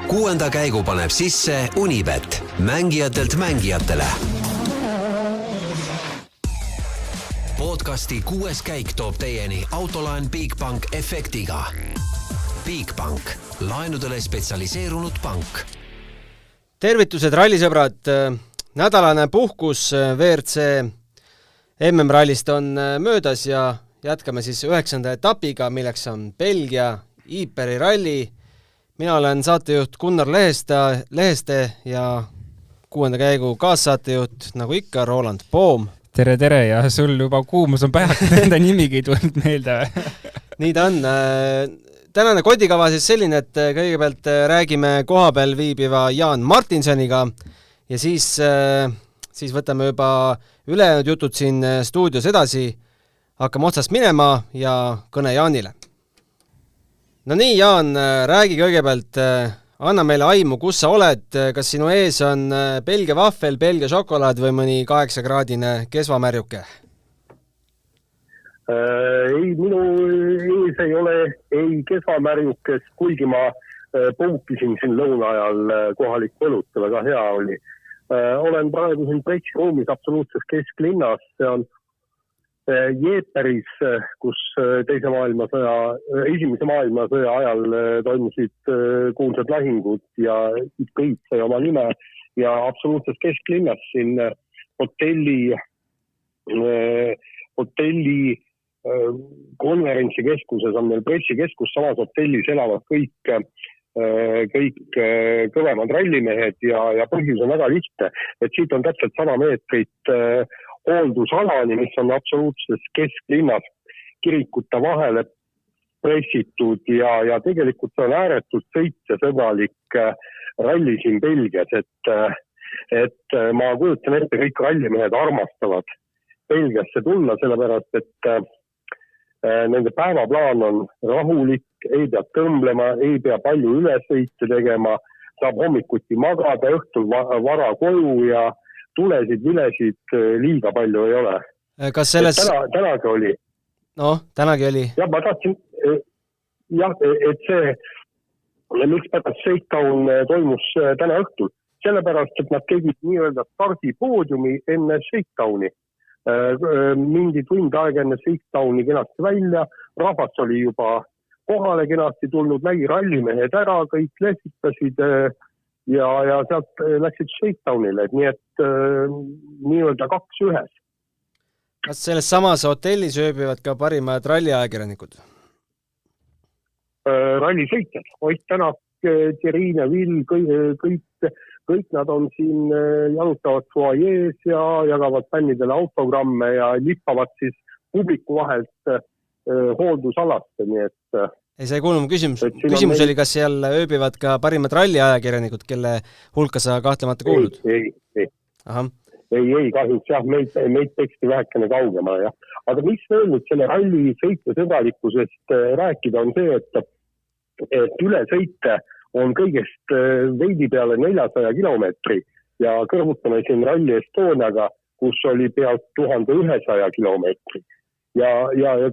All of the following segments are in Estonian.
6. käigu paneb sisse Unibet, mängijatelt mängijatele. Podcasti 6. käik toob teieni autolaen Bigbank efektiga. Bigbank, laenudele spetsialiseerunud pank. Tervitused rallisõbrad, nädalane puhkus WRC MM-rallist on möödas ja jätkame siis 9. etapiga, milleks on Belgia Ypres ralli. Mina olen saatejuht Gunnar Leheste ja 6. käigu kaassaatejuht, nagu ikka, Roland Poom. Tere ja sul juba kuumus on päev, enda nimigi ei tulnud meelde. Nii ta on. Tänane kodikava siis selline, et kõigepealt räägime kohapeal viibiva Jaan Martinsoniga ja siis võtame juba ülejäänud jutud siin stuudios edasi. Hakkame otsast minema ja kõne Jaanile. No nii, Jaan, räägi kõigepealt, anna meile aimu, kus sa oled, kas sinu ees on Belgia vahvel, Belgia šokolaad või mõni 8-kraadine kesvamärjuke? Ei, minu ees ei ole ei kesvamärjukes, kuigi ma puukisin siin lõuna ajal kohalikku õlut, väga hea oli. Olen praegu siin pressiruumis absoluutses kesklinnas, see on Ypres, kus esimese maailmasõja ajal toimusid kuulsad lahingud ja kõik sai oma nime ja absoluutses kesklinnas siin hotelli konverentsikeskuses on meil pressikeskus, samas hotellis elavad kõik kõvemad rallimehed ja põhjus on väga lihtne, et siit on täpselt 100 meetrit hooldusalani, mis on absoluutses kesklinnas kirikuta vahele pressitud ja tegelikult see on ääretult sõitjasõbralik ralli siin Belgias, et ma kujutan ette, kõik rallimehed armastavad Belgiasse tulla, sellepärast et nende päevaplaan on rahulik, ei pea tõmblema, ei pea palju ülesõite tegema, saab hommikuti magada, õhtul vara koju ja tulesid, vilesid liiga palju ei ole. Kas selles... Tänagi oli. Tänagi oli. Ja ma tahtsin, et see, miks pärast Shakedown toimus täna õhtul, sellepärast, et nad tegid nii-öelda stardipoodiumi enne Shakedowni. Mingi tund aega enne Shakedowni kenasti välja, rahvas oli juba kohale kenasti tulnud, nägi rallimehed ära, kõik lehvitasid ja sealt läksid Shakedownile, et nii et nii-öelda 2-1. Kas selles samas hotellis ööbivad ka parimad ralliajakirjanikud? Rallisõitjad, Ott Tänak, Thierry Neville, kõik nad on siin, jalutavad foajees ja jagavad fännidele autogramme ja lippavad siis publiku vahelt hooldusalasse, nii et... See ei kuulnud mu küsimus. Küsimus oli, kas seal ööbivad ka parimad ralliajakirjanikud, kelle hulka sa kahtlemata kuulud? Ei, Aha. ei, kahjuks jah, meid teksti vähekene kaugemale, jah. Aga mis veel nüüd selle ralli sõitjasõbralikkusest rääkida on see, et ülesõite on kõigest veidi peale 400 kilomeetri ja kõrvutame siin Rally Estoniaga, kus oli pealt 1100 kilomeetri. Ja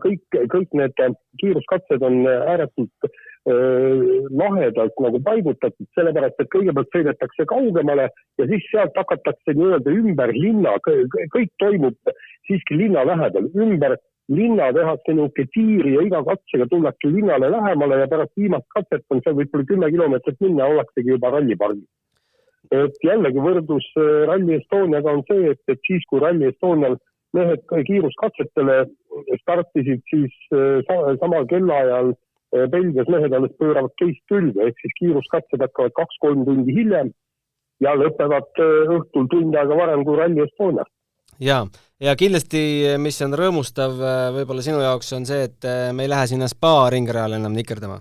kõik need kiiruskatsed on ääretult lahedalt nagu paigutatud, sellepärast, et kõigepealt sõidetakse kaugemale ja siis sealt hakatakse nii-öelda ümber linna, kõik toimub siiski linna lähedal, ümber linna tehakse niisugune tiiri ja iga katsega tullakse linnale lähemale ja pärast viimast katset on seal võib-olla 10 kilomeetrit minna, ollaksegi juba rallipargi. Et jällegi võrdlus Rally Estoniaga on see, et siis kui Rally Estonial mehed kiiruskatsetele startisid, siis samal kellaajal Belgias mehed alles pööravad teist külge, ehk siis kiiruskatsed hakkavad 2-3 tundi hiljem ja lõpevad õhtul tund aega varem kui Rally Estonia. Ja kindlasti, mis on rõõmustav võib-olla sinu jaoks, on see, et me ei lähe sinna spa ringrajal enam nikerdama.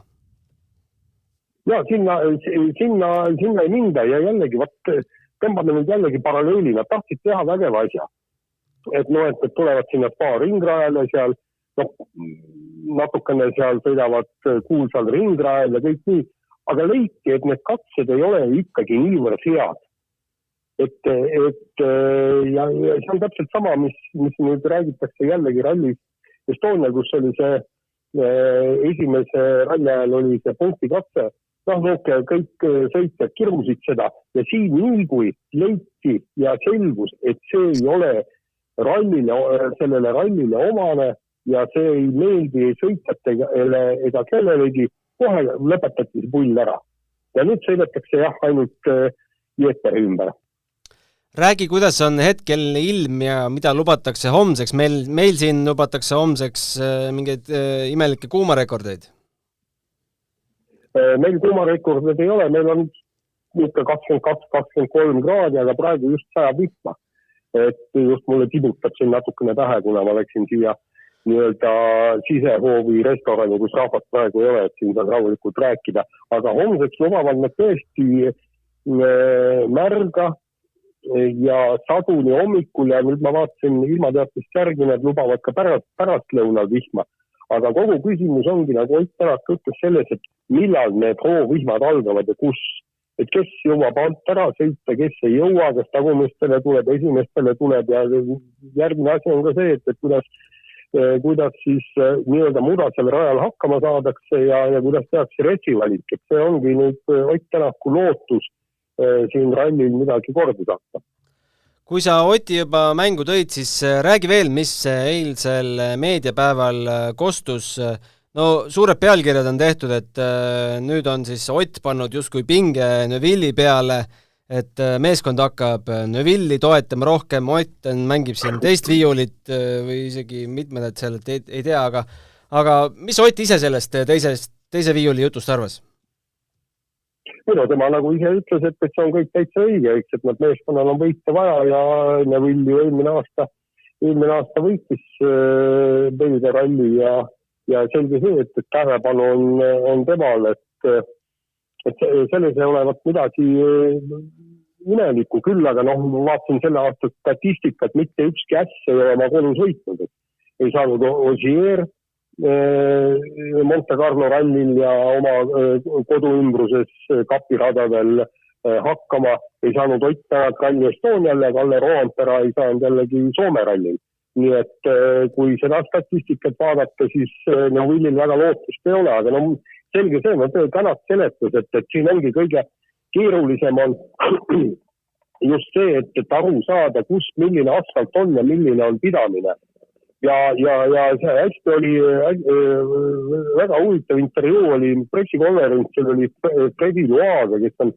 Ja, sinna ei minda ja jällegi, tõmbame nüüd jällegi paralleeli, nad tahtsid teha vägeva asja. Et tulevad sinna spa ringrajale seal, natukene seal sõidavad kuulsal ringrajal ja kõik nii, aga leiti, et need katsed ei ole ikkagi niivõrd head. Ja see on täpselt sama, mis nüüd räägitakse jällegi Rally Estonia, kus oli see esimese ralli ajal oli see punktikatse kõik sõitjad kirusid seda ja siin nii kui leiti ja selgus, et see ei ole sellele rallile omane ja see ei meeldi sõitjatele ega kellelegi, kohe lõpetati see pull ära. Ja nüüd sõidetakse ainult Jeeperi ümber. Räägi, kuidas on hetkel ilm ja mida lubatakse homseks? Meil siin lubatakse homseks mingeid imelikke kuumarekordeid. Meil kuumarekordid ei ole, meil on 22-23 kraadi, aga praegu just sajab vihma. Et just mulle tibutab siin natukene pähe, kuna ma läksin siia nii-öelda sisehoovi restorani, kus rahvast praegu ei ole, et siin saab rahulikult rääkida. Aga homseks lubavad nad tõesti märga ja saduni hommikul ja nüüd ma vaatasin ilmateatist järgi, nad lubavad ka pärast lõunal vihma. Aga kogu küsimus ongi, nagu Ott Tänak ütles selles, et millal need hoovihmad algavad ja kus. Et kes jõuab alt ära sõita, kes ei jõua, kes tagumistele tuleb, esimestele tuleb ja järgmine asi on ka see, et kuidas siis nii-öelda mudasel rajal hakkama saadakse ja kuidas tehakse retsivalik. Et see ongi nüüd Ott Tänaku lootus siin rallil midagi korda saata. Kui sa Oti juba mängu tõid, siis räägi veel, mis eilsel meediapäeval kostus. No suured pealkirjad on tehtud, et nüüd on siis Ott pannud justkui pinge Neuvilli peale, et meeskond hakkab Neuvilli toetama rohkem, Ott mängib siin teist viiulit või isegi mitmed, et seal ei tea, aga mis Ott ise sellest teise viiuli jutust arvas? Tema nagu ise ütles, et see on kõik täitsa õige, et nad meeskonnal on võite vaja ja Neuvilli eelmine aasta võitis Belgia ralli ja selge see, et tähelepanu on temal, et selles ei olevat midagi imelikku küll, aga ma vaatasin selle aasta statistikat, mitte ükski äss ei ole oma kodus võitnud. Ei saanud Ogier Monte Carlo rallil ja oma koduümbruses kapiradadel hakkama, ei saanud Ott Tänak Rally Estonialle, Kalle Roompera ei saanud jällegi Soome rallil. Nii et kui seda statistikat vaadata, siis Neuvillil väga lootust ei ole, aga selge see, ma Tänak seletus, et siin ongi kõige keerulisem on just see, et aru saada, kus milline asfalt on ja milline on pidamine. Ja see hästi oli väga huvitav intervjuu oli pressikonverentsil oli Fredi Luaga, kes on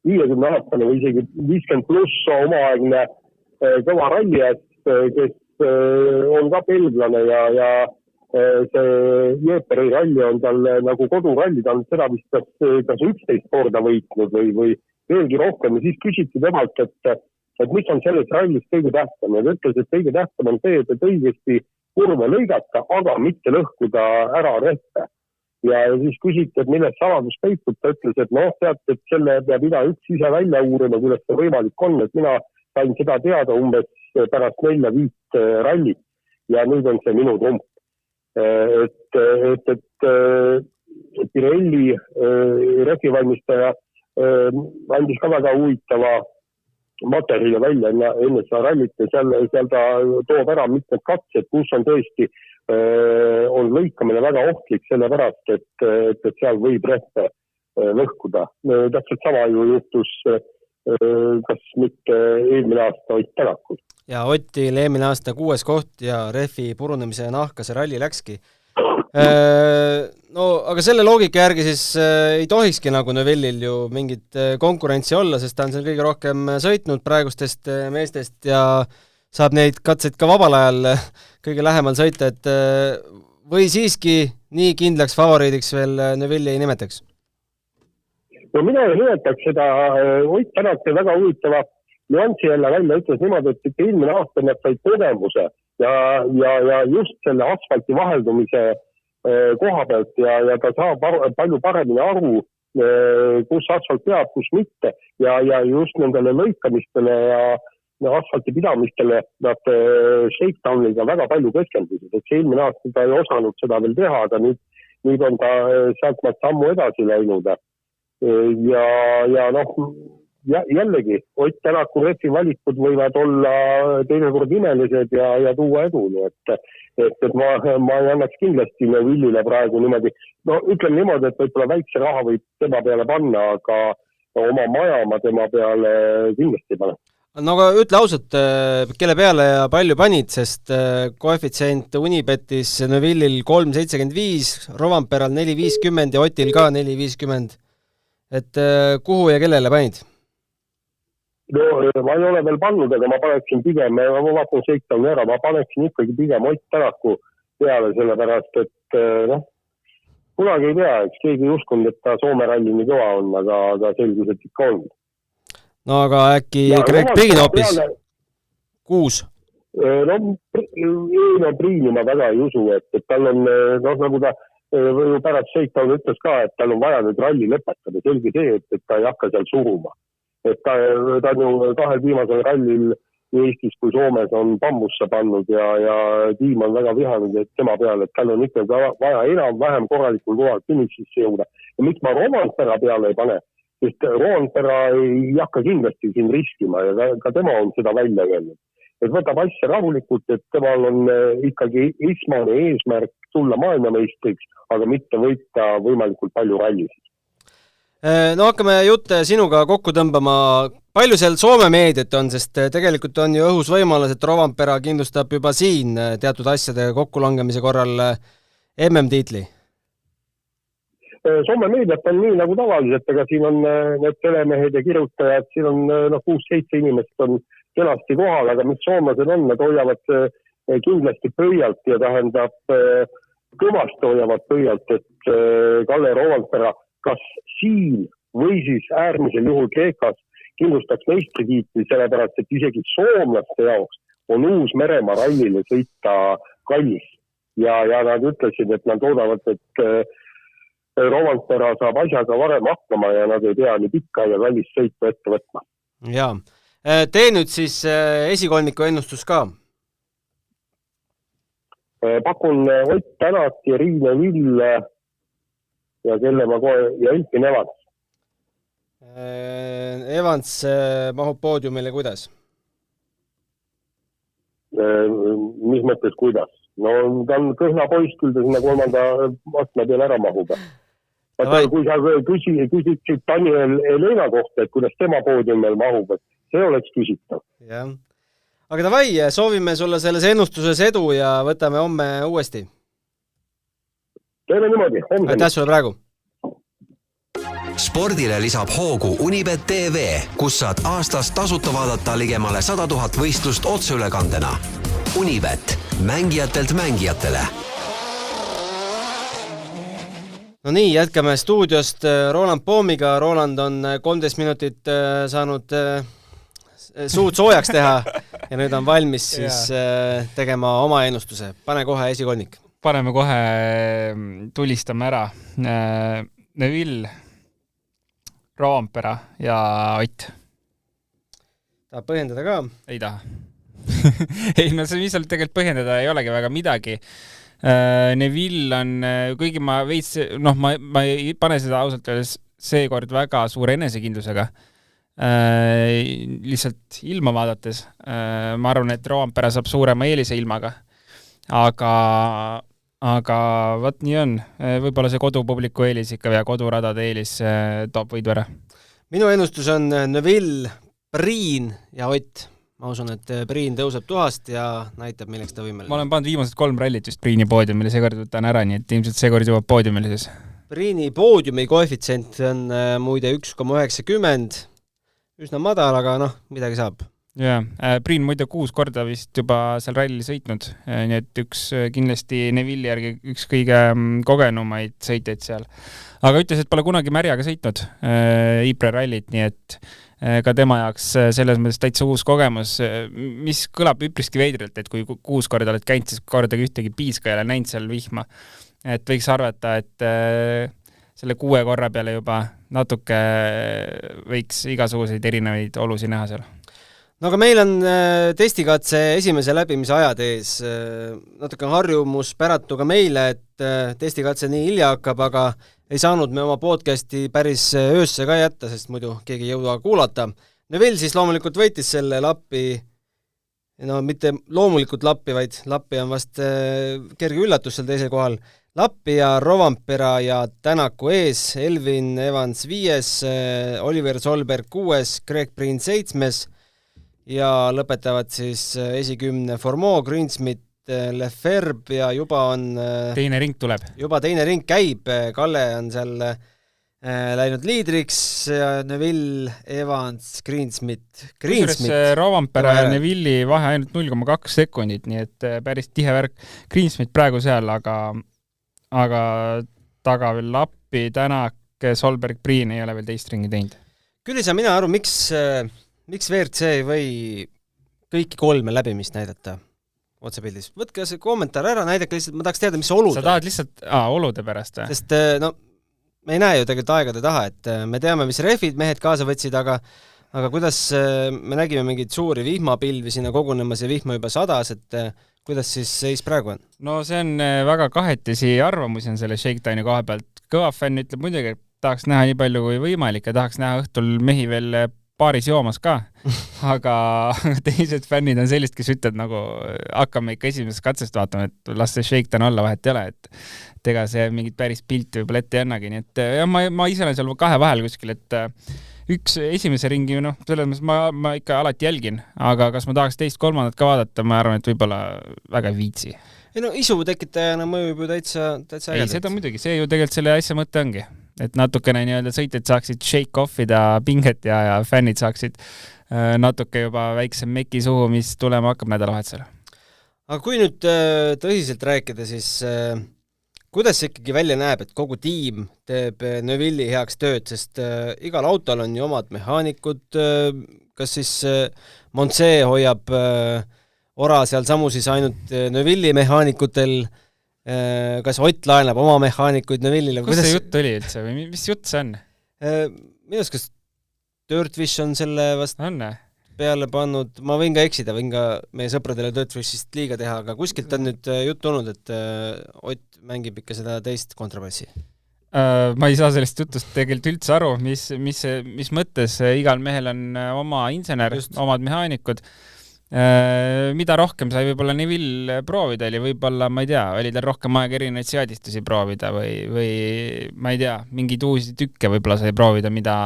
50-aastane või isegi 50 pluss omaaegne kõva ralliäst, kes on ka belglane ja see Jeeperi ralli on tal nagu koduralli, ta on seda vist kas 11 korda võitnud või veelgi rohkem ja siis küsiti temalt, et mis on selles rallis kõige tähtsam ja ta ütles, et kõige tähtsam on see, et õigesti kurve lõigata, aga mitte lõhkuda ära rehve. Ja siis küsiti, et millest saladus peitub, ta ütles, et tead, et selle peab üks ise välja uurima, kuidas see võimalik on, et mina sain seda teada umbes pärast 4-5 rallit ja nüüd on see minu trump. Et Pirelli rehvivalmistaja andis ka väga huvitava materjali välja enne seda rallit ja seal ta toob ära mitmed katsed, kus on tõesti on lõikamine väga ohtlik sellepärast, et seal võib rehve lõhkuda. Täpselt sama ju juhtus kas mitte eelmine aasta Ott Tänakul. Ja Otil eelmine aasta 6. koht ja rehvi purunemise nahka see ralli läkski. Aga selle loogika järgi siis ei tohikski nagu Neuvillil ju mingit konkurentsi olla, sest ta on seal kõige rohkem sõitnud praegustest meestest ja saab neid katseid ka vabal ajal kõige lähemal sõita, et või siiski nii kindlaks favoriidiks veel Neuvilli ei nimetaks? No mina ei nimetaks seda, Ott Tänak väga huvitava nüansi jälle välja ütles niimoodi, et eelmine aasta nad said kogemuse ja just selle asfalti vaheldumise koha pealt ja ta saab palju paremini aru, kus asfalt peab, kus mitte ja just nendele lõikamistele ja asfalti pidamistele nad shakedowniga väga palju keskendusid, et see eelmine aasta ta ei osanud seda veel teha, aga nüüd on ta sealt sammu edasi läinud ja jällegi, Ott Tänaku refi valikud võivad olla teinekord imelised ja tuua edu, nii et ma ei annaks kindlasti Neville'ile praegu niimoodi, no ütleme niimoodi, et võib-olla väikse raha võib tema peale panna, aga oma maja ma tema peale kindlasti ei pane. No aga ütle ausalt, kelle peale ja palju panid, sest koefitsient Unibetis Neville'il 3,75, Rovanperal 4,50 ja Otil ka 4,50. Et kuhu ja kellele panid? No ma ei ole veel pannud, aga ma paneksin pigem, ma vaatan seiktan ära, ma paneksin ikkagi pigem Ott Tänaku peale, sellepärast, et kunagi ei tea, eks keegi ei uskunud, et ta Soome ralli nii kõva on, aga selgus, et ikka on. No aga äkki Greg Priin hoopis? 6? No Priini ma väga ei usu, et tal on, nagu ta pärast Seiktaun ütles ka, et tal on vaja nüüd ralli lõpetada. Selgi see, et ta ei hakka seal suruma. Et ta on ju 2 viimasel rallil Eestis kui Soomes on pambusse pannud ja tiim on väga vihanud tema peale, et tal on ikka vaja enam-vähem korralikul kohal finishisse jõuda. Ja miks ma Rovanpera peale ei pane? Sest Rovanpera ei hakka kindlasti siin riskima ja ka tema on seda välja öelnud. Et võtab asja rahulikult, et temal on ikkagi esmane eesmärk tulla maailmameistriks, aga mitte võita võimalikult palju rallisid. No hakkame jutte sinuga kokku tõmbama. Palju seal Soome meediat on, sest tegelikult on ju õhus võimalus, et Rovanpera kindlustab juba siin teatud asjade kokkulangemise korral MM-tiitli? Soome meediat on nii nagu tavaliselt, aga siin on need telemehed ja kirjutajad, siin on 6-7 inimest on kenasti kohal, aga mis soomlased on, nad hoiavad kindlasti pöialt ja tähendab kõvasti hoiavad pöialt, et Kalle Rovanpera kas siin või siis äärmisel juhul Kreekas kindlustaks meistritiitli, sellepärast, et isegi soomlaste jaoks on uus Meremaa rallile sõita kallis. Ja nad ütlesid, et nad oodavad, et Rovanpera saab asjaga varem hakkama ja nad ei pea nii pikka ja kallist sõitu ette võtma. Jaa. Tee nüüd siis esikolmiku ennustus ka. Pakun Ott Tänak ja Riine Vill ja kelle ma kohe ja Elfin Evans. Evans mahub poodiumile kuidas? Mis mõttes kuidas? No ta on kõhna poist, küll ta sinna 3. astme peale ära mahub. Kui sa küsiksid Daniel Elena kohta, et kuidas tema poodiumil mahub, et see oleks küsitav. Jah. Aga davai, soovime sulle selles ennustuses edu ja võtame homme uuesti. Teeme niimoodi. Aitäh sulle praegu. Spordile lisab hoogu Unibet TV, kus saad aastas tasuta vaadata ligemale 100 000 võistlust otseülekandena. Unibet, mängijatelt mängijatele. No nii, jätkame stuudiost Roland Poomiga. Roland on 13 minutit saanud suud soojaks teha ja nüüd on valmis siis tegema oma ennustuse. Pane kohe esikolmik. Paneme kohe, tulistame ära. Neville, Rovanpera ja Ott. Tahab põhjendada ka? Ei taha. Ei, no see, mis seal tegelikult põhjendada ei olegi väga midagi. Neville on, kuigi ma veits, ma ei pane seda ausalt öeldes seekord väga suure enesekindlusega. Lihtsalt ilma vaadates. Ma arvan, et Rovanpera saab suurema eelise ilmaga. Aga võt nii on. Võib-olla see kodupubliku eelis ikka ja koduradade eelis toob võidu ära. Minu ennustus on Neville, Priin ja Ott. Ma usun, et Priin tõuseb tuhast ja näitab, milleks ta võimeline. Ma olen pannud viimased 3 rallit just Priini poodiumile, seekord võtan ära, nii et ilmselt seekord jõuab poodiumile siis. Priini poodiumi koefitsient on muide 1,90. Üsna madal, aga midagi saab. Jaa, Priin muide 6 korda vist juba seal rallil sõitnud, nii et üks kindlasti Neville järgi üks kõige kogenumaid sõiteid seal. Aga ütles, et pole kunagi märjaga sõitnud Ypres rallit, nii et ka tema jaoks selles mõttes täitsa uus kogemus, mis kõlab üpriski veidralt, et kui 6 korda oled käinud, siis kordagi ühtegi piiska ei ole näinud seal vihma. Et võiks arvata, et selle 6 korra peale juba natuke võiks igasuguseid erinevaid olusi näha seal. No aga meil on testikatse esimese läbimise ajad ees. Natuke harjumus päratu ka meile, et testikatse nii hilja hakkab, aga ei saanud me oma podcasti päris öösse ka jätta, sest muidu keegi ei jõua kuulata. Neville siis loomulikult võitis selle Lappi, no mitte loomulikult Lappi, vaid Lappi on vast kerge üllatus seal teisel kohal. Lappi ja Rovanpera ja Tänaku ees, Elvin Evans 5, Oliver Solberg 6, Greg Priin 7 ja lõpetavad siis esikümne Formaux, Greensmith, Lefebvre ja juba on teine ring tuleb. Juba teine ring käib, Kalle on seal läinud liidriks ja Neville, Evans, Greensmith. Rovanpera ja Neville'i vahe ainult 0,2 sekundit, nii et päris tihe värk. Greensmith praegu seal, aga taga veel Lappi, Tänak, Solberg, Priin ei ole veel teist ringi teinud. Küll ei saa mina aru, miks WRC ei või kõiki 3 läbimist näidata otsepildis. Võtke see kommentaar ära, näidake lihtsalt, ma tahaks teada, mis olude. Sa tahad lihtsalt olude pärast või? Sest me ei näe ju tegelikult aegade taha, et me teame, mis rehvid mehed kaasa võtsid, aga kuidas me nägime mingeid suuri vihmapilvi sinna kogunemas ja vihma juba sadas, et kuidas siis seis praegu on? No see on väga kahetisi arvamusi on selle Shakedowni koha pealt. Kõva fänn ütleb muidugi, et tahaks näha nii palju kui võimalik ja tahaks näha õhtul mehi veel paaris joomas ka, aga teised fännid on sellist, kes ütlevad nagu hakkame ikka esimesest katsest vaatama, et las see Shakedown olla, vahet ei ole, et ega see mingit päris pilti võib-olla ette ei annagi, nii et ja ma ise olen seal 2 vahel kuskil, et üks esimese ringi, selles mõttes ma ikka alati jälgin, aga kas ma tahaks teist, 3. ka vaadata, ma arvan, et võib-olla väga viitsi. Ei isu tekitajana mõjub ju täitsa ei, seda muidugi, see ju tegelikult selle asja mõte ongi. Et natukene nii-öelda sõitjad saaksid shake offida pinget ja fännid saaksid natuke juba väiksem meki suhu, mis tulema hakkab nädalavahetusel. Aga kui nüüd tõsiselt rääkida, siis kuidas see ikkagi välja näeb, et kogu tiim teeb Neville'i heaks tööd, sest igal autol on ju omad mehaanikud, kas siis Montse hoiab ora seal samu siis ainult Neville'i mehaanikutel, kas Ott laenab oma mehaanikuid Neville'ile? Kus see jutt oli üldse või mis jutt see on? Minus kas Dirtfish on selle vast peale pannud, ma võin ka eksida, võin ka meie sõpradele Dirtfishist liiga teha, aga kuskilt on nüüd jutt olnud, et Ott mängib ikka seda teist kontrabassi. Ma ei saa sellest jutust tegelikult üldse aru, mis mõttes igal mehel on oma insener, omad mehaanikud. Mida rohkem sai võib-olla Neville proovida, oli võib-olla, ma ei tea, oli tal rohkem aega erinevaid seadistusi proovida või ma ei tea, mingeid uusi tükke võib-olla sai proovida, mida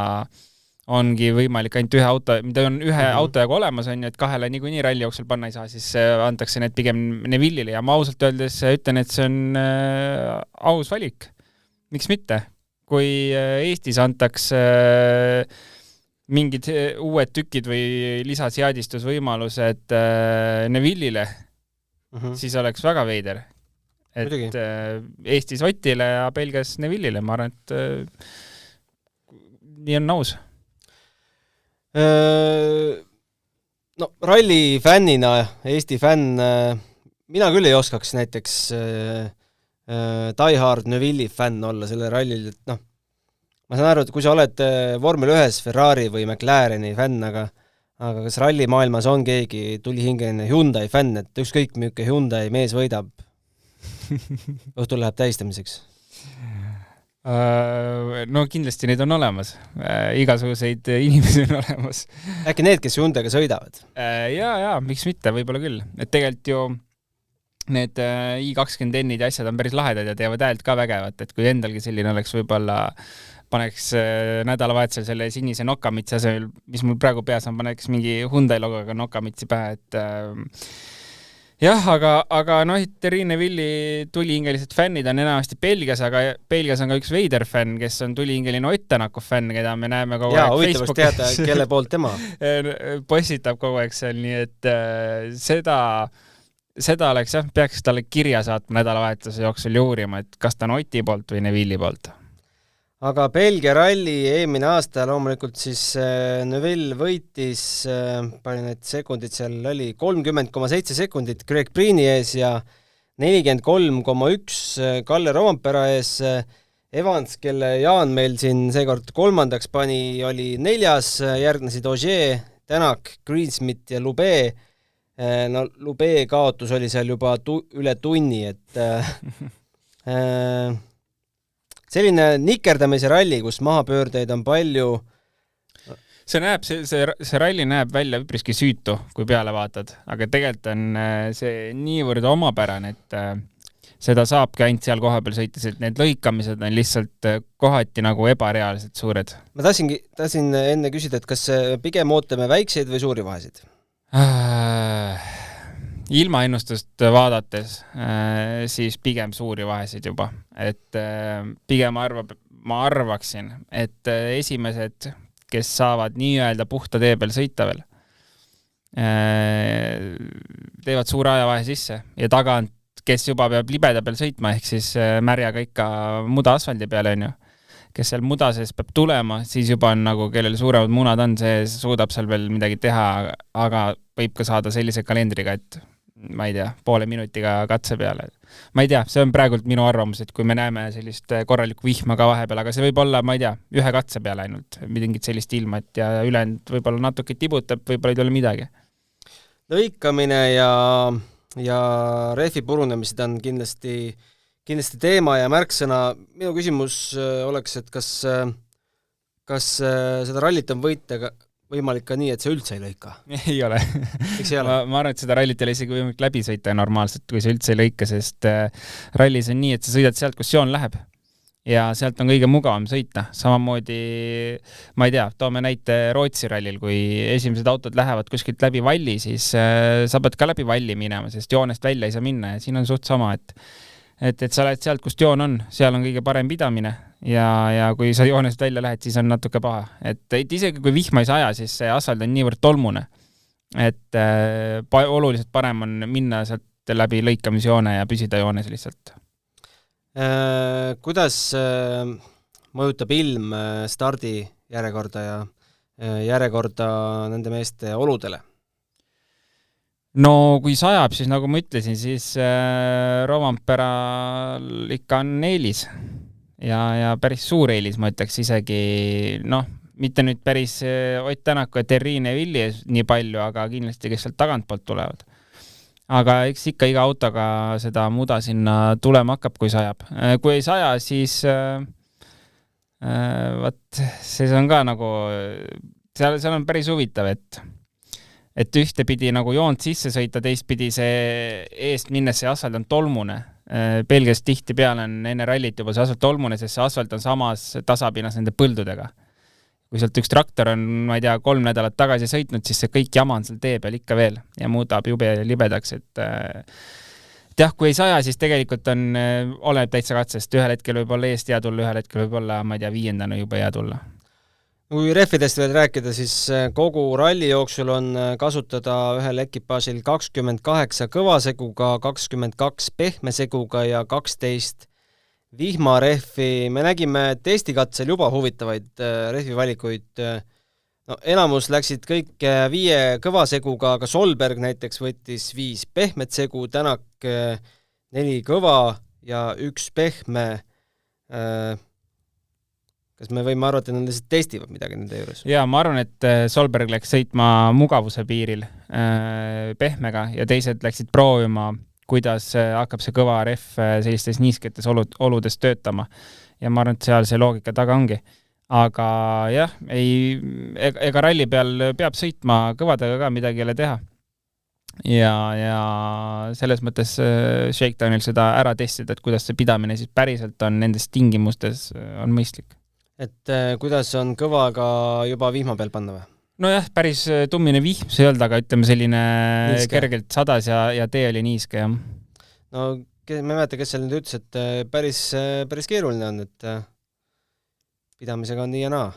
ongi võimalik ainult mida on ühe auto jagu olemas, on ju, et 2 niikuinii ralli jooksul panna ei saa, siis antakse need pigem Neville'ile ja ma ausalt öeldes ütlen, et see on aus valik. Miks mitte? Kui Eestis antakse mingid uued tükid või lisaseadistusvõimalused Neville'ile, siis oleks väga veider. Et Eestis Otile ja Belgias Neville'ile, ma arvan, et nii on nõus. No ralli fännina, Eesti fänn, mina küll ei oskaks näiteks Die Hard Neville'i fänn olla selle rallil, et ma saan aru, et kui sa oled Vormel 1 Ferrari või McLareni fänn, aga kas rallimaailmas on keegi tulihingeline Hyundai fänn, et ükskõik milline Hyundai mees võidab, õhtul läheb tähistamiseks? No kindlasti neid on olemas. Igasuguseid inimesi on olemas. Äkki need, kes Hyundaiga sõidavad? Jaa, miks mitte, võib-olla küll. Et tegelikult ju need i20N-id ja asjad on päris lahedad ja teevad häält ka vägevat, et kui endalgi selline oleks, võib-olla paneks nädalavahetusel selle sinise nokamitsi asemel, mis mul praegu peas on, paneks mingi Hyundai logoga nokamitsi pähe, et jah, aga Terri Neville'i tulihingelised fännid on enamasti Belgias, aga Belgias on ka üks veider fänn, kes on tulihingeline Ott Tänaku fänn, keda me näeme kogu aeg Facebookis. Jaa, huvitavaks teada, kelle poolt tema. Postitab kogu aeg seal, nii et seda oleks peaks talle kirja saatma nädalavahetuse jooksul ja uurima, et kas ta on Oti poolt või Neville'i poolt. Aga Belgia ralli eelmine aasta loomulikult siis Neville võitis, palju need sekundid seal oli, 30,7 sekundit Greg Priini ees ja 43,1 Kalle Rovanpera ees. Evans, kelle Jaan meil siin seekord 3. pani, oli 4, järgnesid Ogier, Tänak, Greensmith ja Lube. No Lube kaotus oli seal juba üle tunni, et selline nikerdamise ralli, kus mahapöördeid on palju. See ralli näeb välja üpriski süütu, kui peale vaatad, aga tegelikult on see niivõrd omapärane, et seda saabki ainult seal kohapeal sõites, et need lõikamised on lihtsalt kohati nagu ebareaalselt suured. Ma tahtsin enne küsida, et kas pigem ootame väikseid või suuri vahesid? Ilmaennustust vaadates siis pigem suuri vahesid juba, et pigem ma arvaksin, et esimesed, kes saavad nii-öelda puhta tee peal sõita veel, teevad suure ajavahe sisse ja tagant, kes juba peab libeda peal sõitma, ehk siis märjaga ikka muda asfaldi peale on ju, kes seal muda sees peab tulema, siis juba on nagu, kellel suuremad munad on, see suudab seal veel midagi teha, aga võib ka saada sellise kalendriga, et ma ei tea, poole minutiga katse peale. Ma ei tea, see on praegult minu arvamus, et kui me näeme sellist korralikku vihma ka vahepeal, aga see võib olla, ma ei tea, ühe katse peale ainult mingit sellist ilma, et ja ülejäänud võib-olla natuke tibutab, võib-olla ei tule midagi. Lõikamine ja rehvi purunemised on kindlasti teema ja märksõna. Minu küsimus oleks, et kas seda rallit on võita võimalik ka nii, et see üldse ei lõika? Ei ole. Miks ei ole? Ma arvan, et seda rallit ei ole isegi võimalik läbi sõita normaalselt, kui see üldse ei lõika, sest rallis on nii, et sa sõidad sealt, kus joon läheb. Ja sealt on kõige mugavam sõita. Samamoodi, ma ei tea, toome näite Rootsi rallil, kui esimesed autod lähevad kuskilt läbi valli, siis sa pead ka läbi valli minema, sest joonest välja ei saa minna ja siin on suht sama, et sa lähed sealt, kust joon on, seal on kõige parem pidamine ja kui sa joonest välja lähed, siis on natuke paha. Et isegi kui vihma ei saja, siis see asfalt on niivõrd tolmune, et oluliselt parem on minna sealt läbi lõikamisjoone ja püsida joones lihtsalt. Kuidas mõjutab ilm stardi järjekorda ja järjekorda nende meeste oludele? No kui sajab, siis nagu ma ütlesin, siis Rovanperal ikka on eelis ja päris suur eelis, ma ütleks isegi, mitte nüüd päris Ott Tänaku ja Terrine ja Villi nii palju, aga kindlasti kes sealt tagantpoolt tulevad. Aga eks ikka iga autoga seda muda sinna tulema hakkab, kui sajab. Kui ei saja, siis see on ka nagu, seal on päris huvitav, et ühtepidi nagu joont sisse sõita, teistpidi see eest minnes see asfalt on tolmune. Belgias tihti peale on enne rallit juba see asfalt tolmune, sest see asfalt on samas tasapinnas nende põldudega. Kui sealt üks traktor on, ma ei tea, 3 nädalat tagasi sõitnud, siis see kõik jama on seal tee peal ikka veel ja muudab jube libedaks, et jah, kui ei saja, siis tegelikult oleneb täitsa katsest. Ühel hetkel võib olla eest hea tulla, ühel hetkel võib olla, ma ei tea, 5. juba hea tulla. Kui rehvidest veel rääkida, siis kogu ralli jooksul on kasutada ühel ekipaažil 28 kõvaseguga, 22 pehmeseguga ja 12 vihmarehvi. Me nägime testikatsel juba huvitavaid rehvivalikuid. Enamus läksid kõik 5 kõvaseguga, aga Solberg näiteks võttis 5 pehmet segu, Tänak 4 kõva ja 1 pehme. Kas me võime arvata, et nad lihtsalt testivad midagi nende juures? Jaa, ma arvan, et Solberg läks sõitma mugavuse piiril pehmega ja teised läksid proovima, kuidas hakkab see kõva rehv sellistes niisketes oludes töötama. Ja ma arvan, et seal see loogika taga ongi. Aga jah, ega ralli peal peab sõitma kõvadega ka midagi jälle teha. Ja selles mõttes Shakedownil seda ära testida, et kuidas see pidamine siis päriselt on nendes tingimustes on mõistlik. Et kuidas on kõvaga juba vihma peal panna või? No jah, päris tummine vihm see ei olnud, aga ütleme selline niiske. Kergelt sadas ja tee oli niiske, jah. No ma ei mäleta, kes seal nüüd ütles, et päris keeruline on, et pidamisega on nii ja naa.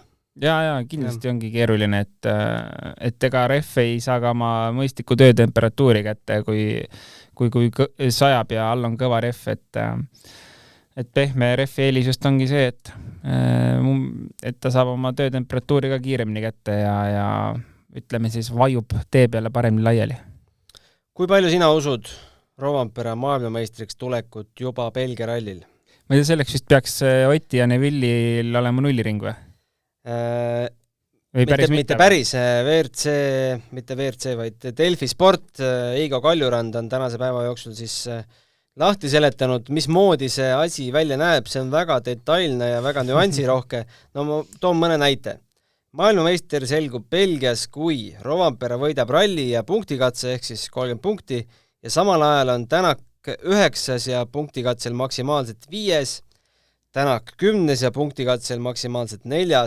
Ja kindlasti ongi keeruline, et ega rehv ei saa ka oma mõistliku töötemperatuuri kätte, kui sajab ja all on kõva rehv, et pehme rehvi eelis just ongi see, et ta saab oma töötemperatuuri ka kiiremini kätte ja ütleme siis vajub tee peale paremini laiali. Kui palju sina usud Rovanpera maailmameistriks tulekut juba Belgia rallil? Ma ei tea, selleks vist peaks Oti ja Nevillil olema nulliring või? Mitte päris VRC, mitte VRC, vaid Delfi Sport. Eigo Kaljurand on tänase päeva jooksul siis lahti seletanud, mismoodi see asi välja näeb, see on väga detailne ja väga nüansirohke. No ma toon mõne näite. Maailmameister selgub Belgias, kui Rovanpera võidab ralli ja punktikatse ehk siis 30 punkti ja samal ajal on Tänak 9. ja punktikatsel maksimaalselt 5. Tänak 10. ja punktikatsel maksimaalselt 4.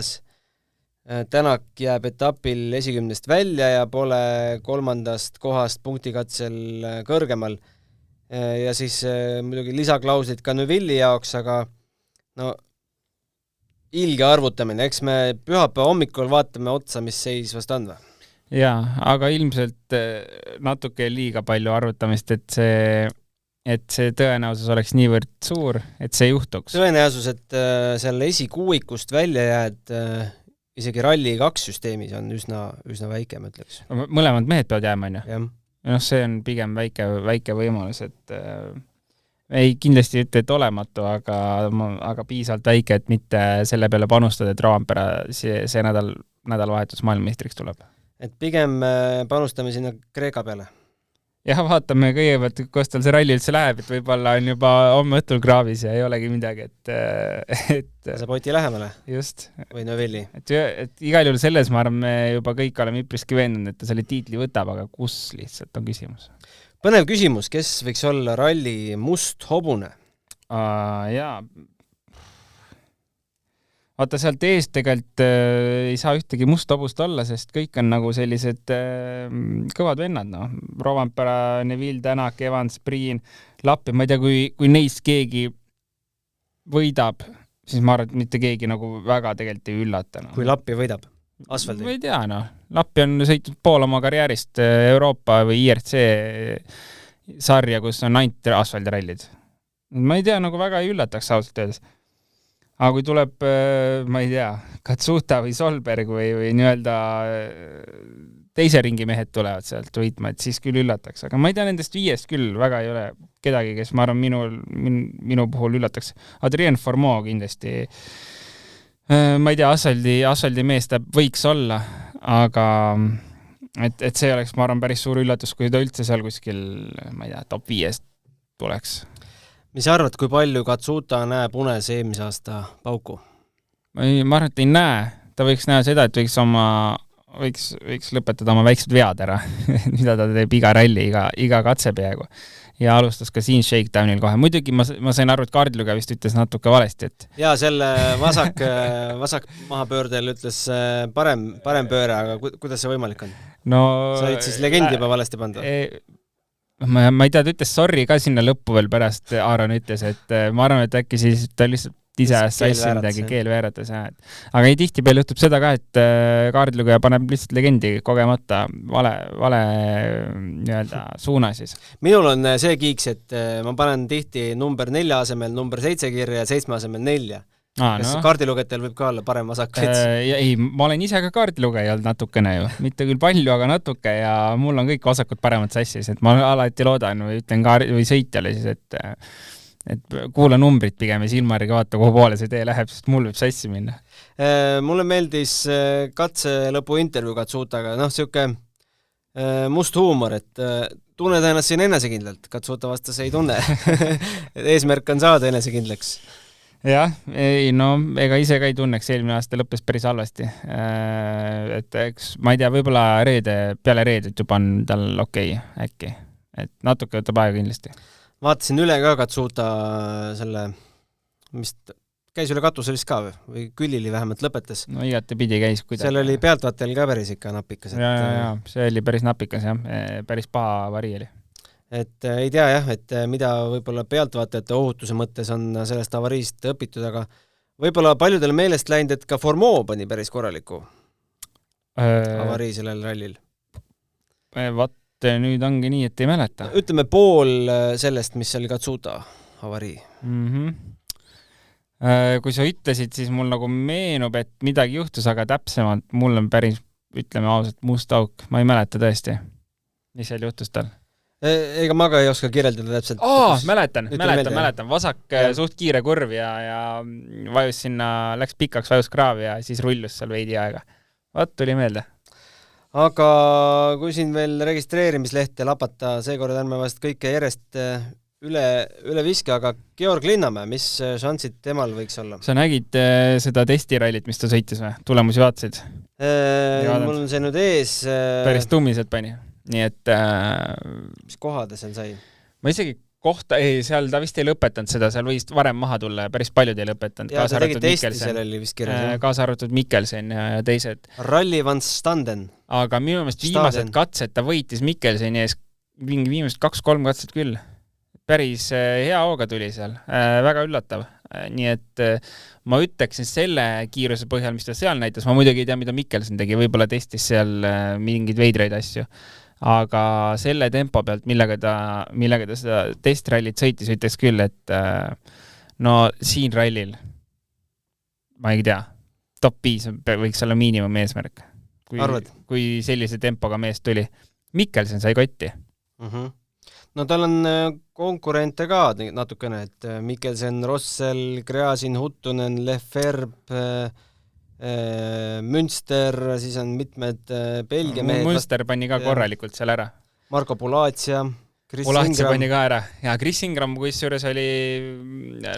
Tänak jääb etapil esikümnest välja ja pole 3. kohast punktikatsel kõrgemal. Ja siis muidugi lisaklauslid ka Neuvilli jaoks, aga no ilge arvutamine, eks me pühapäeva hommikul vaatame otsa, mis seis vast on või? Jaa, aga ilmselt natuke liiga palju arvutamist, et see tõenäosus oleks niivõrd suur, et see juhtuks. Tõenäosus, et seal esikuuikust välja jääd isegi Rally 2 süsteemis on üsna väike, ma ütleks. Mõlemad mehed peavad jääma, on ju? Jah. No see on pigem väike võimalus, et ei kindlasti ütle, et olematu, aga piisavalt väike, et mitte selle peale panustada, et Rovanpera see nädalavahetus maailmameistriks tuleb. Et pigem panustame sinna Kreeka peale. Jah, vaatame kõigepealt, kuidas tal see ralli üldse läheb, et võib-olla on juba homme õhtul kraavis ja ei olegi midagi, et see poti lähemale. Just. Või Neuvilli. Et igal juhul selles, ma arvan, me juba kõik oleme üpriski veendunud, et ta selle tiitli võtab, aga kus lihtsalt on küsimus? Põnev küsimus, kes võiks olla ralli must hobune? Jaa. Vaata, sealt eest tegelikult ei saa ühtegi must hobust olla, sest kõik on nagu sellised kõvad vennad, no. Rovanpera, Neville, Tänak, Evans, Priin, Lappi, ma ei tea, kui neist keegi võidab, siis ma arvan, et mitte keegi nagu väga tegelikult ei üllata. No. Kui Lappi võidab? Asfaldi? Ma ei tea, no. Lappi on sõitnud pool oma karjäärist Euroopa või IRC sarja, kus on ainult asfaldirallid. Ma ei tea, nagu väga ei üllataks ausalt öeldes. Aga kui tuleb, ma ei tea, Katsuta või Solberg või nii-öelda teise ringi mehed tulevad sealt võitma, et siis küll üllataks. Aga ma ei tea, nendest 5 küll väga ei ole kedagi, kes ma arvan minu puhul üllataks. Adrien Formeau kindlasti, ma ei tea, asfaldi mees ta võiks olla, aga et see oleks, ma arvan, päris suur üllatus, kui ta üldse seal kuskil, ma ei tea, top 5 tuleks. Mis arvad, kui palju Katsuta näeb unes eelmise aasta pauku? Ma arvan, et ei näe. Ta võiks näha seda, et võiks lõpetada oma väiksed vead ära, mida ta teeb iga ralli, iga katse peaaegu. Ja alustas ka siin shakedownil kohe. Muidugi ma sain aru, et kaardilugeja vist ütles natuke valesti. Et... Ja selle vasak mahapöördel ütles parem pööre, aga kuidas see võimalik on? No, sa olid siis legendi juba valesti panda? Ma ei tea, ta ütles sorry ka sinna lõppu veel pärast, Aaron ütles, et ma arvan, et äkki siis ta lihtsalt ise sassi midagi keel veeratas. Aga ei tihti peal juhtub seda ka, et kaardilugeja paneb lihtsalt legendi kogemata vale nii-öelda suuna siis. Minul on see kiiks, et ma panen tihti number 4 asemel number 7 kirja ja 7 asemel 4. Kas kaardilugejatel võib ka olla parem vasak? Ei, ma olen ise ka kaardilugeja olnud natukene ju. Mitte küll palju, aga natuke ja mul on kõik vasakud paremad sassis. Et ma alati loodan või ütlen või sõitjale siis, et kuula numbrit pigem ja silmariga vaata, kuhu poole see tee läheb, sest mul võib sassi minna. Mulle meeldis katse lõpu intervjuu Katsutaga. Siuke must huumor, et tunned ennast siin enesekindlalt. Katsuta vastas ei tunne. Eesmärk on saada enesekindlaks. Jah, ega ise ka ei tunneks, eelmine aasta lõppes päris halvasti. Et eks, ma ei tea, võib-olla peale reedet juba on tal okei, äkki. Et natuke võtab aega kindlasti. Vaatasin üle ka Katsuta selle, mis käis üle katuse vist ka või Külili vähemalt lõpetas. No igati pidi käis kuidagi. Seal oli pealtvaatel ka päris ikka napikas. Ja, see oli päris napikas, jah. Päris paha vari oli. Et ei tea jah, et mida võib-olla pealtvaatajate ohutuse mõttes on sellest avariist õpitud, aga võib-olla paljudel meelest läinud, et ka Formeau pani päris korraliku avarii sellel rallil. Vaat nüüd ongi nii, et ei mäleta. Ütleme pool sellest, mis oli Katsuta avarii. Kui sa ütlesid, siis mul nagu meenub, et midagi juhtus, aga täpsemalt mul on päris, ütleme ausalt, must auk. Ma ei mäleta tõesti, mis seal juhtus tal. Ega ma ka ei oska kirjeldada täpselt. Mäletan. Vasak suht kiire kurv ja vajus sinna, läks pikaks, vajus kraavi ja siis rullus seal veidi aega. Vaat tuli meelde. Aga kui siin veel registreerimislehte lapata, seekord on me vast kõike järjest üle viske, aga Georg Linnamäe, mis šansid temal võiks olla? Sa nägid seda testirallit, mis ta sõitis või? Tulemusi vaatasid? Mul on see nüüd ees. Päris tummiselt pani. Nii et... mis kohade seal sai? Ma isegi seal ta vist ei lõpetanud seda, seal võis varem maha tulla ja päris paljud ei lõpetanud. Ja ta tegi testi, seal oli vist kirjas. Kaasa arvatud Mikkelsen ja teised. Ralli van Standen. Aga minu meelest viimased katsed ta võitis Mikkelseni ees viimased 2-3 katset küll. Päris hea hooga tuli seal. Väga üllatav. Nii et ma ütleksin selle kiiruse põhjal, mis ta seal näitas. Ma muidugi ei tea, mida Mikkelsen tegi. Võib-olla testis seal mingeid veidreid asju. Aga selle tempo pealt, millega ta seda testrallit sõitis, ütleks küll, et no siin rallil, ma ei tea, top 5 võiks olla miinimum eesmärk, kui sellise tempoga mees tuli. Mikkelsen sai kotti. No tal on konkurente ka natukene, et Mikkelsen, Rossel, Gräzin, Huttunen, Lefebvre, Münster, siis on mitmed Belgia mehed. Münster pani ka korralikult seal ära. Marko Pulaatsia, Chris Pulaatsia Ingram. pani ka ära. Ja Chris Ingram, kui juures oli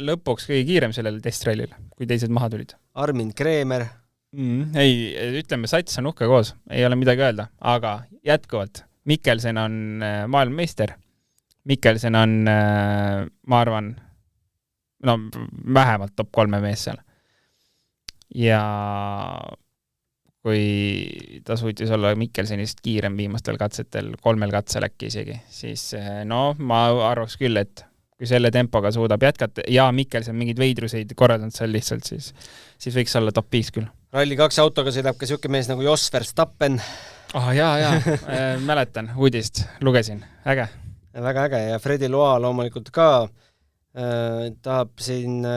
lõpuks kõige kiirem sellel testrallil, kui teised maha tulid. Armin Kreemer. Ei, ütleme, sats on uhke koos. Ei ole midagi öelda. Aga jätkuvalt, Mikkelsen on maailmameister. Mikkelsen on, ma arvan, vähemalt top 3 mees seal. Ja kui ta suutis olla Mikkelsenist kiirem viimastel katsetel, 3 katsel äkki isegi, siis ma arvaks küll, et kui selle tempoga suudab jätkata ja Mikkelsen mingid veidruseid korraldanud seal lihtsalt, siis võiks olla top 5 küll. Ralli 2 autoga sõidab ka siuke mees nagu Jos Verstappen. Mäletan, uudist, lugesin. Äge. Väga äge ja Fredi Loa loomulikult ka tahab siin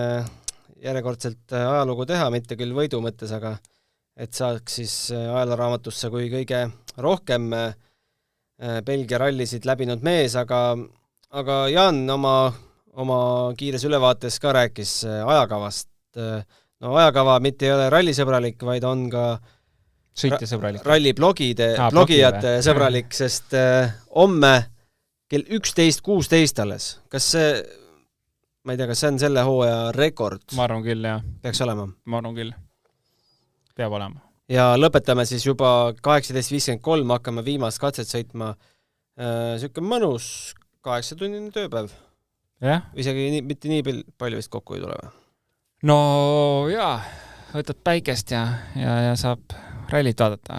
järjekordselt ajalugu teha, mitte küll võidu mõttes, aga et saaks siis ajaloraamatusse kui kõige rohkem Belgia rallisid läbinud mees, aga Jaan oma kiires ülevaates ka rääkis ajakavast. No ajakava mitte ei ole rallisõbralik, vaid on ka ralliblogijate sõbralik, sest homme kell 11.16 alles. Kas see ma ei tea, kas see on selle hooaja rekord? Ma arvan küll, jah. Peaks olema? Ma arvan küll. Peab olema. Ja lõpetame siis juba 18.53, hakkame viimast katset sõitma. Siuke mõnus 8-tunnine tööpäev. Jah. Isegi mitte nii palju vist kokku ei tule või? No jaa, võtad päikest ja saab rallit vaadata.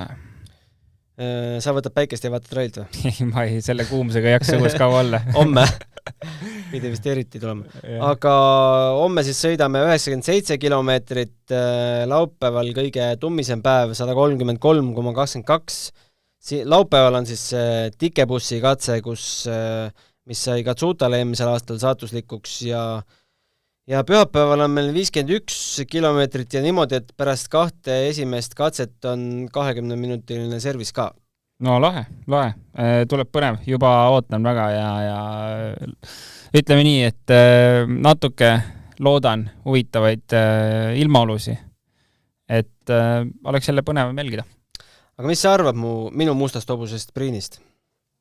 Sa võtad päikest ja vaatad rallit või? Ei, ma ei, selle kuumsega ei jaksa õues kaua olla. Homme. Pidi vist eriti tulema. Aga homme siis sõidame 97 kilomeetrit, laupäeval kõige tummisem päev 133,22. Laupäeval on siis tikebussi katse, mis sai Katsutale eelmisel aastal saatuslikuks ja pühapäeval on meil 51 kilomeetrit ja niimoodi, et pärast 2 esimest katset on 20-minutiline servis ka. No lahe. Tuleb põnev, juba ootan väga ja ütleme nii, et natuke loodan huvitavaid ilmaolusi, et oleks jälle põnev jälgida. Aga mis sa arvad minu mustast hobusest Priinist?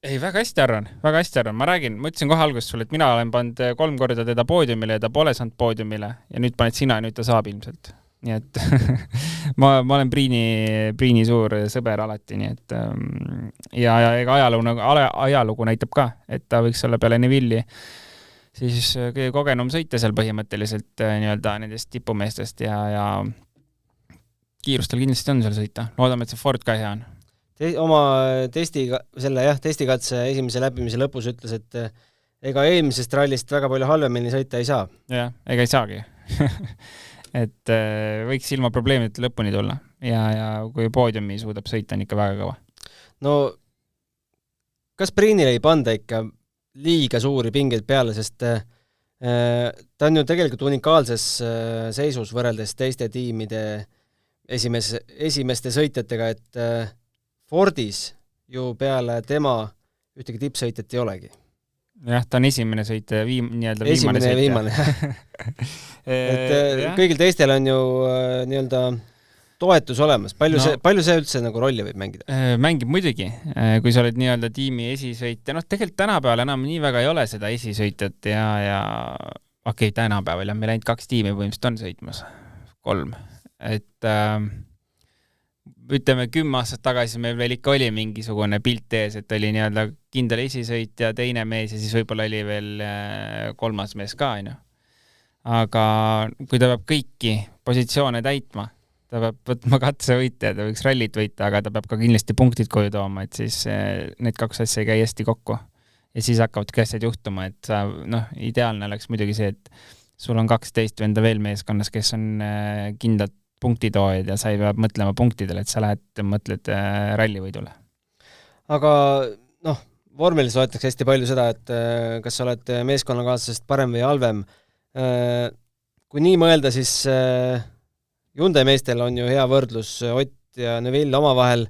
Ei, väga hästi arvan. Ma räägin, ma ütlesin kohe alguses sulle, et mina olen pannud 3 korda teda poodiumile ja ta pole saanud poodiumile ja nüüd paned sina ja nüüd ta saab ilmselt. Nii et ma olen Priini suur sõber alati, nii et ja ega ajalugu näitab ka, et ta võiks olla peale Neville'i siis kõige kogenum sõita seal põhimõtteliselt nii-öelda nendest tipumeestest ja kiirustel kindlasti on seal sõita. Loodame, et see Ford ka hea on. Oma testikatse esimese läbimise lõpus ütles, et ega eelmisest rallist väga palju halvemini sõita ei saa. Jah, ega ei saagi. Et võiks ilma probleemideta lõpuni tulla ja kui poodiumi suudab sõita, on ikka väga kõva. No kas Priinile ei panda ikka liiga suuri pingeid peale, sest ta on ju tegelikult unikaalses seisus võrreldes teiste tiimide esimeste sõitjatega, et Fordis ju peale tema ühtegi tippsõitjat ei olegi. Jah, ta on esimene sõitja, esimene ja viimane. Et kõigil teistel on ju nii-öelda toetus olemas, palju see üldse nagu rolli võib mängida? Mängib muidugi, kui sa oled nii-öelda tiimi esisõitja, tätegelikult tänapäeval enam nii väga ei ole seda esisõitjat ja okei, tänapäeval meil ainult 2 tiimi põhimõtteliselt on sõitmas, 3, et ütleme 10 aastat tagasi meil veel ikka oli mingisugune pilt ees, et oli nii-öelda kindel esisõitja, teine mees ja siis võib-olla oli veel 3. mees ka, aga kui ta peab kõiki positsioone täitma, ta peab võtma katsevõitja, ta võiks rallit võita, aga ta peab ka kindlasti punktid koju tooma, et siis need 2 asja ei käi hästi kokku. Ja siis hakkavadki asjad juhtuma, et sa, ideaalne oleks muidugi see, et sul on 12 venda veel meeskonnas, kes on kindlalt punktitoojad ja sa ei pea mõtlema punktidele, et sa mõtled rallivõidule. Aga vormelis loetakse hästi palju seda, et kas sa oled meeskonnakaaslasest parem või halvem. Kui nii mõelda, siis Hyundai meestel on ju hea võrdlus Ott ja Neville omavahel.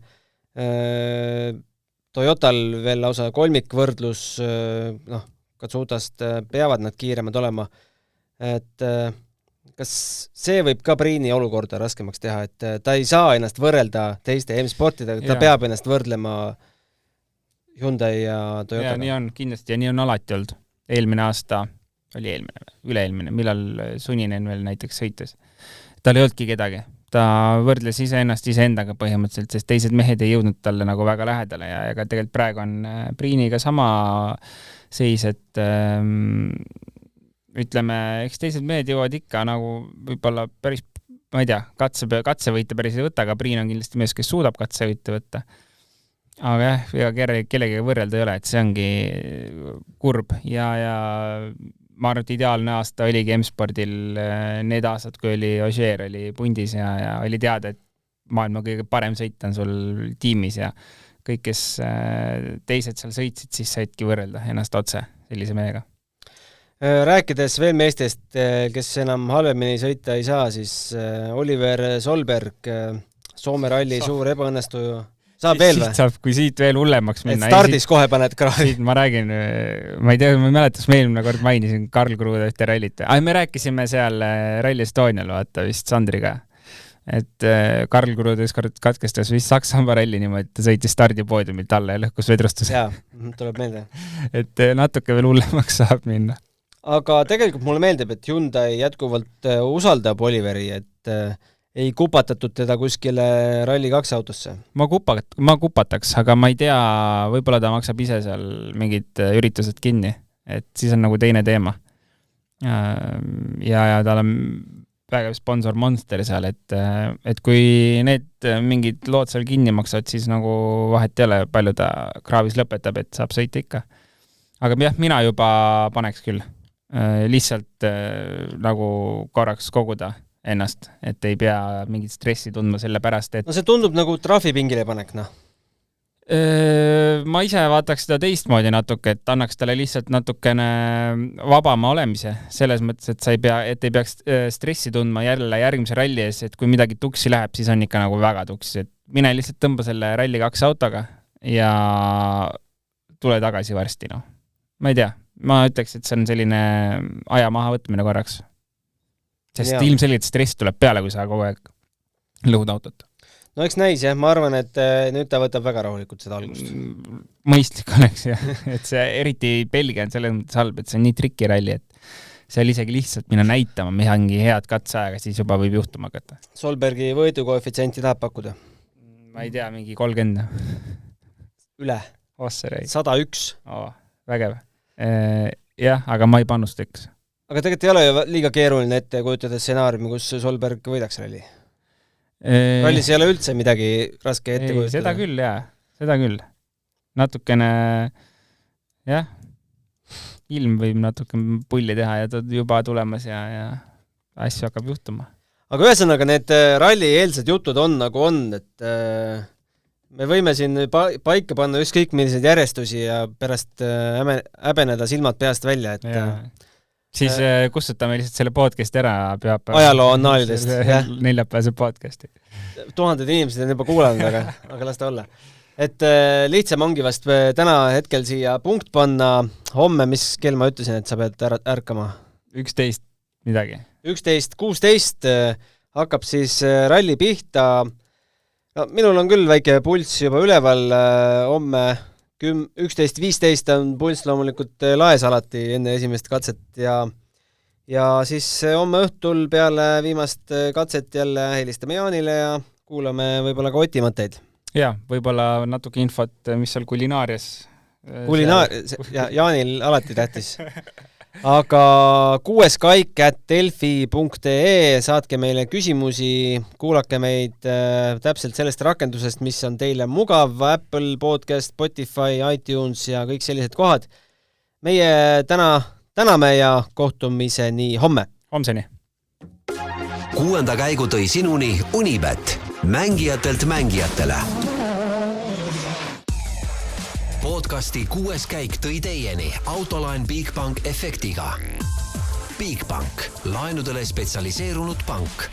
Toyotal veel lausa kolmikvõrdlus, Katsutast peavad nad kiiremad olema. Et kas see võib ka Priini olukorda raskemaks teha, et ta ei saa ennast võrrelda teiste M-sportidega, ta peab ennast võrdlema Hyundai ja Toyotaga? Nii on kindlasti ja nii on alati olnud. Eelmine aasta oli üle-eelmine, millal Suninen veel näiteks sõites. Tal ei olnudki kedagi. Ta võrdles iseennast iseendaga põhimõtteliselt, sest teised mehed ei jõudnud talle nagu väga lähedale ja ega tegelikult praegu on Priiniga sama seis, et ütleme, eks teised mehed jõuavad ikka nagu võib-olla päris, ma ei tea, katsevõite päris ei võtta, aga Priin on kindlasti mees, kes suudab katsevõite võtta. Aga kellegi võrrelda ei ole, et see ongi kurb ja ma arvan, et ideaalne aasta oligi M-spordil need aastad, kui oli Ogier oli pundis ja oli teada, et maailma kõige parem sõit on sul tiimis ja kõik, kes teised seal sõitsid, siis saidki võrrelda ennast otse sellise mehega. Rääkides veel meestest, kes enam halvemini sõita ei saa, siis Oliver Solberg, Soome ralli suur ebaõnnestuju. Saab veel või? Kui siit veel hullemaks minna. Et stardis kohe paned kraavi. Ma räägin, ma ei tea, ma mäletas, me eelmine kord mainisin Karl Kruuda ühte rallit. Me rääkisime seal Rally Estonial, vaata vist Sandriga. Et Karl Kruuda ükskord katkestas vist Saksamaa ralli niimoodi, ta sõitis stardipoodiumilt alla ja lõhkus vedrustuse. Jaa, tuleb meelde. Et natuke veel hullemaks saab minna. Aga tegelikult mulle meeldib, et Hyundai jätkuvalt usaldab Oliveri, et ei kupatatud teda kuskile Rally 2 autosse. Ma kupataks, aga ma ei tea, võib-olla ta maksab ise seal mingid üritused kinni, et siis on nagu teine teema. Ja tal on vägev sponsor Monster seal, et kui need mingid lood seal kinni maksavad, siis nagu vahet ei ole, palju ta kraavis lõpetab, et saab sõita ikka. Aga jah, mina juba paneks küll. Lihtsalt nagu korraks koguda ennast, et ei pea mingit stressi tundma selle pärast, et... No see tundub nagu trahvipingile panek, Ma ise vaataks seda teistmoodi natuke, et annaks talle lihtsalt natukene vabama olemise, selles mõttes, et sa ei peaks stressi tundma jälle järgmise ralli ees, et kui midagi tuksi läheb, siis on ikka nagu väga tuksi, et mine lihtsalt tõmba selle Rally 2 autoga ja tule tagasi varsti, Ma ei tea. Ma ütleks, et see on selline aja maha võtmine korraks. Sest ilmselgelt stress tuleb peale, kui sa kogu aeg lõhud autot. No eks näis, jah. Ma arvan, et nüüd ta võtab väga rahulikult seda algust. Mõistlik oleks, jah. Et see eriti Belgia on selles mõttes halb, et see on nii trikiralli, et seal isegi lihtsalt minna näitama midagi head katseaega, siis juba võib juhtuma hakata. Solbergi võidukoefitsienti tahab pakkuda? Ma ei tea, mingi 30. Üle? 101. Vägev. Jah, aga ma ei panustaks. Aga tegelikult ei ole ju liiga keeruline ette kujutada stsenaariumi, kus Solberg võidaks ralli. Rallis ei ole üldse midagi raske ette kujutada. Seda küll, jah. Seda küll. Natukene, jah, ilm võib natuke pulli teha ja ta juba tulemas ja asju hakkab juhtuma. Aga ühesõnaga need ralli eelsed jutud on nagu on, et me võime siin paika panna ükskõik milliseid järjestusi ja pärast häbeneda silmad peast välja, et siis kustutame lihtsalt selle podcasti ära ajaloo annaalidest. Neljapäevase podcasti. 1000 inimesed on juba kuulanud, aga las ta olla. Et lihtsam ongi vast täna hetkel siia punkt panna. Homme, mis kell ma ütlesin, et sa pead ärkama? 11 midagi. 11:16 hakkab siis ralli pihta. No, minul on küll väike pulss juba üleval, homme 11.15 on pulss loomulikult laes alati enne esimest katset ja siis homme õhtul peale viimast katset jälle helistame Jaanile ja kuulame võib-olla ka Oti mõtteid. Ja, võib-olla natuke infot, mis seal kulinaarias. Jaanil alati tähtis. Aga 6 kaik@delfi.ee, saatke meile küsimusi, kuulake meid täpselt sellest rakendusest, mis on teile mugav, Apple Podcast, Spotify, iTunes ja kõik sellised kohad. Meie täname ja kohtumiseni homme. Homseni. 6. käigu tõi sinuni Unibet, mängijatelt mängijatele. Podcasti 6. käik tõi teieni Autoline Bigbank efektiga. Bigbank, laenudele spetsialiseerunud pank.